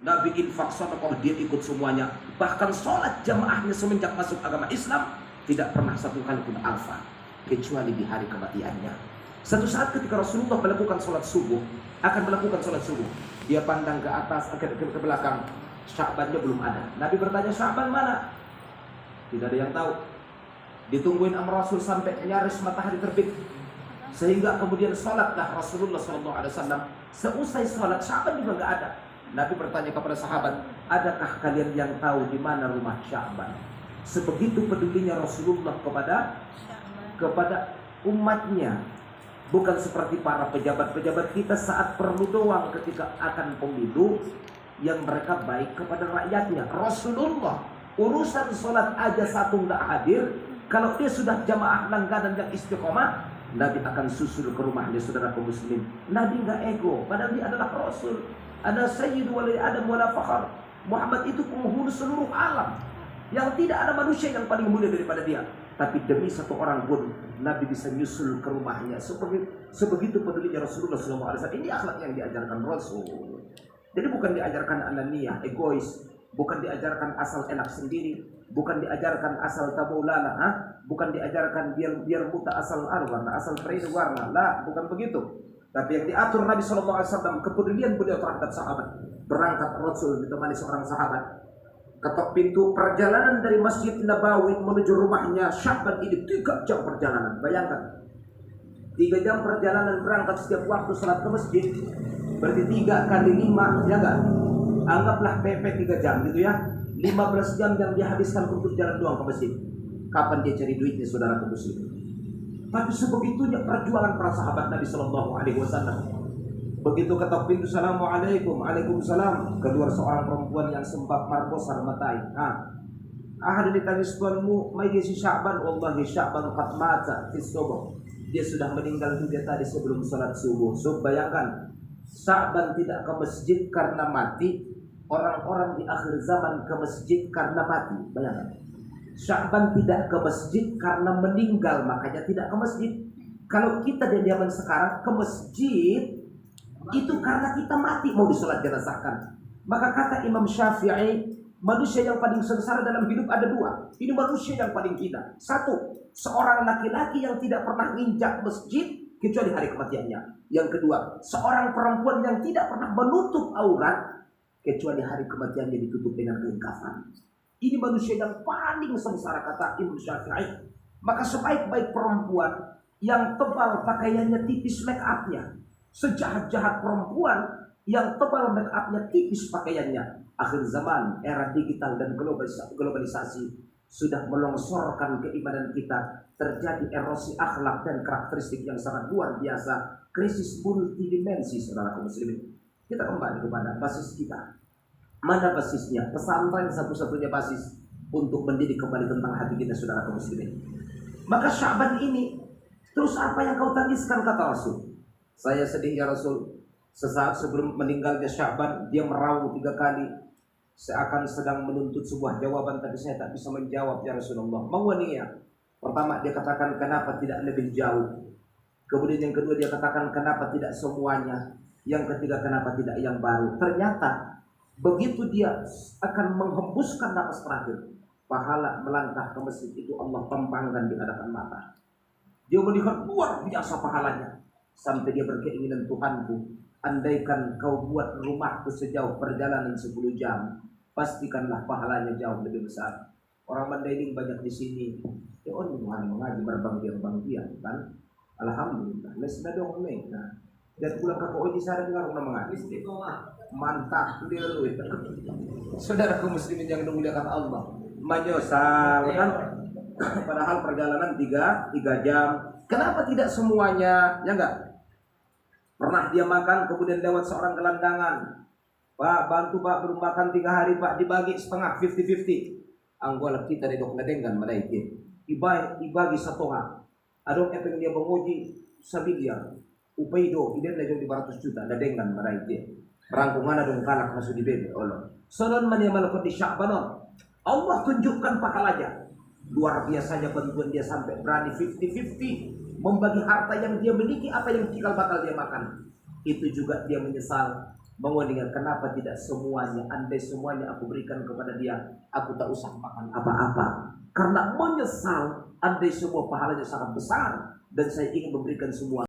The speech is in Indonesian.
Nabi infak, sedekah, dia ikut semuanya. Bahkan sholat jamaahnya semenjak masuk agama Islam tidak pernah satu kali pun alfa, kecuali di hari kematiannya. Satu saat ketika Rasulullah melakukan sholat subuh, dia pandang ke atas, ke belakang. Sya'bannya belum ada. Nabi bertanya, Sya'ban mana? Tidak ada yang tahu. Ditungguin sama Rasul sampai nyaris matahari terbit, sehingga kemudian sholatlah Rasulullah SAW. Seusai sholat, Sya'ban juga nggak ada. Nabi bertanya kepada sahabat, adakah kalian yang tahu di mana rumah Sya'ban? Sebegitu pedulinya Rasulullah kepada umatnya. Bukan seperti para pejabat-pejabat kita saat perlu doang ketika akan pemilu, yang mereka baik kepada rakyatnya. Rasulullah urusan sholat aja satu nggak hadir. Kalau dia sudah jamaah langganan yang istiqomah, Nabi akan susul ke rumahnya, saudara kaum muslimin. Nabi nggak ego, padahal dia adalah Rasul. Ada Sayyidu wali Adam wala fakhar. Muhammad itu penghulu seluruh alam, yang tidak ada manusia yang paling mulia daripada dia. Tapi demi satu orang pun Nabi bisa nyusul ke rumahnya. Sebegitu pedulinya Rasulullah SAW. Ini akhlak yang diajarkan Rasul. Jadi bukan diajarkan ananiyah, egois, bukan diajarkan asal enak sendiri, bukan diajarkan asal tabulana, bukan diajarkan biar buta asal warna, asal terida warna. Lah, bukan begitu. Tapi yang diatur Nabi SAW, kepedulian beliau terhadap sahabat. Berangkat Rasul ditemani seorang sahabat, ketok pintu perjalanan dari Masjid Nabawi menuju rumahnya Sya'ban ini 3 jam perjalanan. Bayangkan, 3 jam perjalanan berangkat setiap waktu salat ke masjid. Berarti 3 kali 5, ya enggak? Anggaplah PP 3 jam gitu ya. 15 jam yang dia habiskan untuk jalan doang ke masjid. Kapan dia cari duitnya, saudara kaum muslimin? Tapi sebegitunya perjuangan para sahabat Nabi Shallallahu Alaihi Wasallam. Begitu ketok pintu, Assalamualaikum, Waalaikumsalam, keluar seorang perempuan yang sembab marbosar matai. Ahad ditangis tuanmu, mai si Sya'ban, wallahi Sya'ban qad mata fi subuh. Dia sudah meninggal juga tadi sebelum salat subuh. So bayangkan, Sya'ban tidak ke masjid karena mati, orang-orang di akhir zaman ke masjid karena mati. Bayangkan, Sya'ban tidak ke masjid karena meninggal, makanya tidak ke masjid. Kalau kita di zaman sekarang ke masjid itu karena kita mati, mau disolat jenazahkan. Maka kata Imam Syafi'i, manusia yang paling sengsara dalam hidup ada 2. Ini manusia yang paling hina. 1, seorang laki-laki yang tidak pernah nginjak masjid kecuali hari kematiannya. Yang kedua, seorang perempuan yang tidak pernah menutup aurat kecuali hari kematiannya ditutup dengan kain kafan. Ini manusia yang paling sengsara, kata Imam Syafi'i. Maka sebaik-baik perempuan yang tebal pakaiannya, tipis make upnya. Sejahat-jahat perempuan yang tebal make upnya, tipis pakaiannya. Akhir zaman, era digital dan globalisasi sudah melongsorkan keimanan kita. Terjadi erosi akhlak dan karakteristik yang sangat luar biasa. Krisis multidimensi, saudara kaum muslimin. Kita kembali kepada basis kita. Mana basisnya? Pesantren satu-satunya basis untuk mendidik kembali tentang hati kita, saudara kaum muslimin. Maka Sya'ban ini, terus apa yang kau tangiskan, kata Rasul? Saya sedih ya Rasul. Sesaat sebelum meninggalnya Sya'ban, dia meraung 3 kali. Seakan sedang menuntut sebuah jawaban, tapi saya tak bisa menjawab ya Rasulullah. Mengwania. Pertama dia katakan, kenapa tidak lebih jauh? Kemudian yang kedua dia katakan, kenapa tidak semuanya? Yang ketiga, kenapa tidak yang baru? Ternyata begitu dia akan menghembuskan napas terakhir, pahala melangkah ke masjid itu Allah pampangkan di hadapan mata. Dia melihat luar biasa pahalanya. Sampai dia berkeinginan, Tuhanku, andaikan kau buat rumahku sejauh perjalanan 10 jam, pastikanlah pahalanya jauh lebih besar. Orang Mandailing banyak di sini. Ya on Tuhan mengaji berbangkian kan. Alhamdulillah. Lesna dong nih. Nah, dan pulang ke koi di sana dengar orang mengaji. Mantap dia lu. Saudaraku muslimin yang dimuliakan Allah. Menyesal kan. Padahal perjalanan 3 jam. Kenapa tidak semuanya? Ya enggak? Pernah dia makan, kemudian lewat seorang gelandangan. Pak, bantu Pak, belum makan 3 hari Pak, dibagi setengah, 50-50. Anggolak kita di dok nadengan malaiki. Ibagi satoha. Adong yang dia menguji sabilia. Upaido, iden lagi 500 juta, nadengan malaiki. Rangkungan adong kalak masuk di bebe, Allah. Sonon man yang melakukan di Sya'banon. Allah tunjukkan pahalanya. Luar biasanya bantuan dia sampai berani 50-50. Membagi harta yang dia miliki, apa yang cikal bakal dia makan. Itu juga dia menyesal. Mengingat kenapa tidak semuanya, andai semuanya aku berikan kepada dia, aku tak usah makan apa-apa. Karena menyesal, andai semua pahalanya sangat besar, dan saya ingin memberikan semua